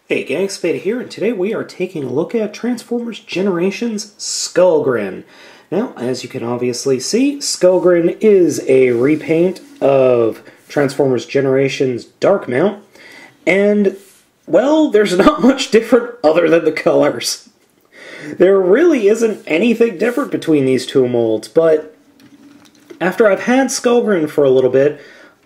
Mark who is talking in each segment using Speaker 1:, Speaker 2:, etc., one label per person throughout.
Speaker 1: Hey gang, Spada here, and today we are taking a look at Transformers Generations Skullgrin. Now, as you can obviously see, Skullgrin is a repaint of Transformers Generations Darkmount, and, well, there's not much different other than the colors. There really isn't anything different between these two molds, but after I've had Skullgrin for a little bit,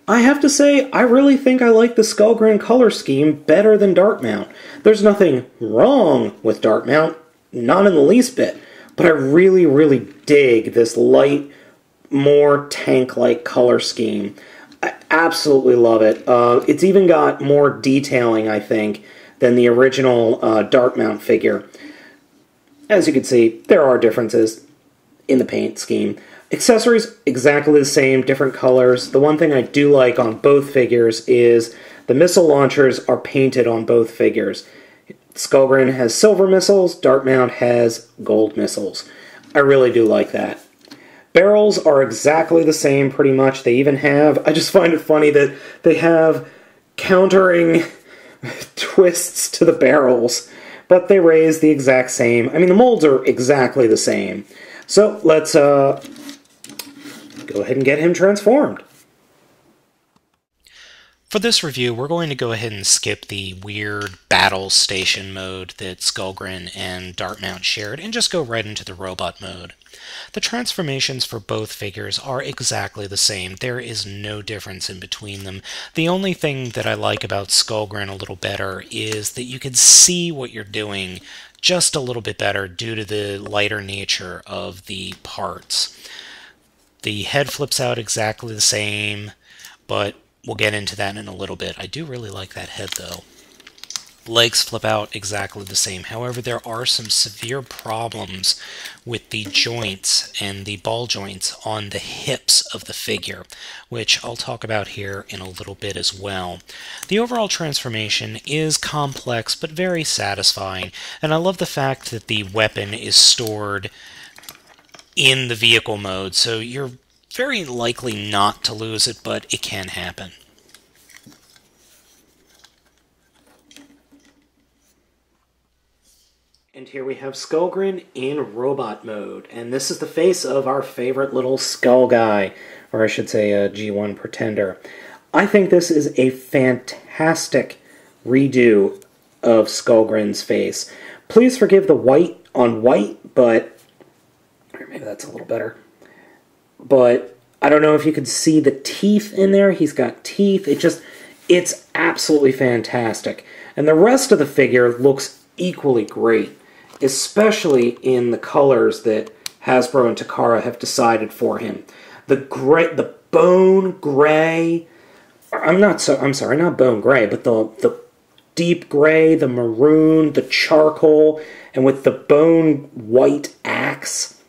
Speaker 1: I have to say, I really think I like the Skullgrin color scheme better than Darkmount. There's nothing wrong with Darkmount, not in the least bit, but I really dig this light, more tank-like color scheme. I absolutely love it. It's even got more detailing, I think, than the original Darkmount figure. As you can see, there are differences in the paint scheme. Accessories, exactly the same, different colors. The one thing I do like on both figures is the missile launchers are painted on both figures. Skullgrin has silver missiles, Darkmount has gold missiles. I really do like that. Barrels are exactly the same, pretty much. They even have, I just find it funny that they have countering twists to the barrels, but they raise the exact same. I mean, the molds are exactly the same. So, let's, go ahead and get him transformed.
Speaker 2: For this review, we're going to go ahead and skip the weird battle station mode that Skullgrin and Darkmount shared and just go right into the robot mode. The transformations for both figures are exactly the same. There is no difference in between them. The only thing that I like about Skullgrin a little better is that you can see what you're doing just a little bit better due to the lighter nature of the parts. The head flips out exactly the same, but we'll get into that in a little bit. I do really like that head, though. Legs flip out exactly the same. However, there are some severe problems with the joints and the ball joints on the hips of the figure, which I'll talk about here in a little bit as well. The overall transformation is complex, but very satisfying, and I love the fact that the weapon is stored in the vehicle mode, so you're very likely not to lose it, but it can happen.
Speaker 1: And here we have Skullgrin in robot mode, and this is the face of our favorite little skull guy, or I should say a G1 Pretender. I think this is a fantastic redo of Skullgrin's face. Please forgive the white on white, but maybe that's a little better. But I don't know if you could see the teeth in there. He's got teeth. It's absolutely fantastic. And the rest of the figure looks equally great, especially in the colors that Hasbro and Takara have decided for him. The bone gray, I'm sorry, not bone gray, but the deep gray, the maroon, the charcoal, and with the bone white axe.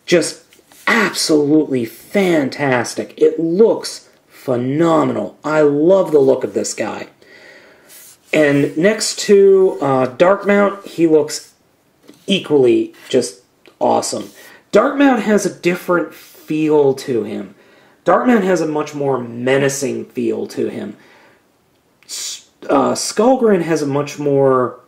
Speaker 1: Just absolutely fantastic. It looks phenomenal. I love the look of this guy. And next to Darkmount, he looks equally just awesome. Darkmount has a different feel to him. Darkmount has a much more menacing feel to him. Skullgrin has a much more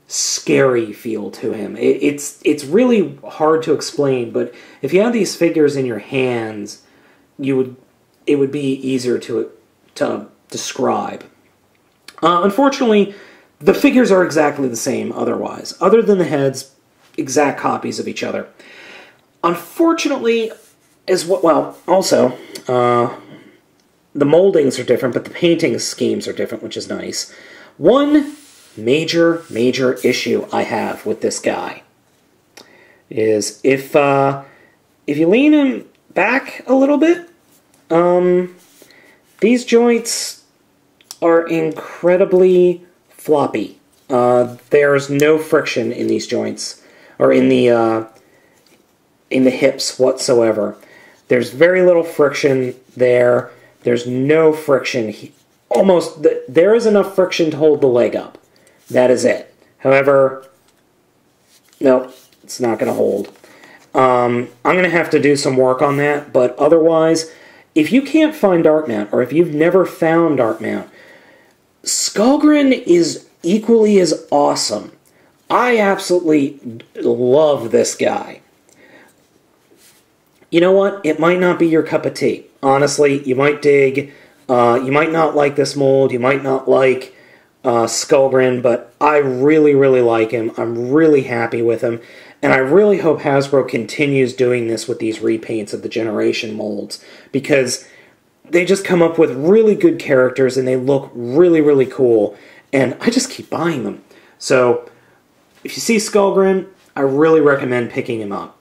Speaker 1: scary feel to him. It's really hard to explain, but if you have these figures in your hands, it would be easier to describe. Unfortunately, the figures are exactly the same otherwise. Other than the heads, exact copies of each other. Unfortunately, also, the moldings are different, but the painting schemes are different, which is nice. One major issue I have with this guy is if you lean him back a little bit, these joints are incredibly floppy. There's no friction in these joints, or in the hips whatsoever. There's very little friction there. There's no friction. There is enough friction to hold the leg up. That is it. However, no, it's not going to hold. I'm going to have to do some work on that, but otherwise, if you can't find Darkmount, or if you've never found Darkmount, Skullgrin is equally as awesome. I absolutely love this guy. You know what? It might not be your cup of tea. Honestly, you might dig, you might not like this mold, you might not like Skullgrin, but I really, really like him. I'm really happy with him, and I really hope Hasbro continues doing this with these repaints of the Generation molds, because they just come up with really good characters, and they look really, really cool, and I just keep buying them. So, if you see Skullgrin, I really recommend picking him up.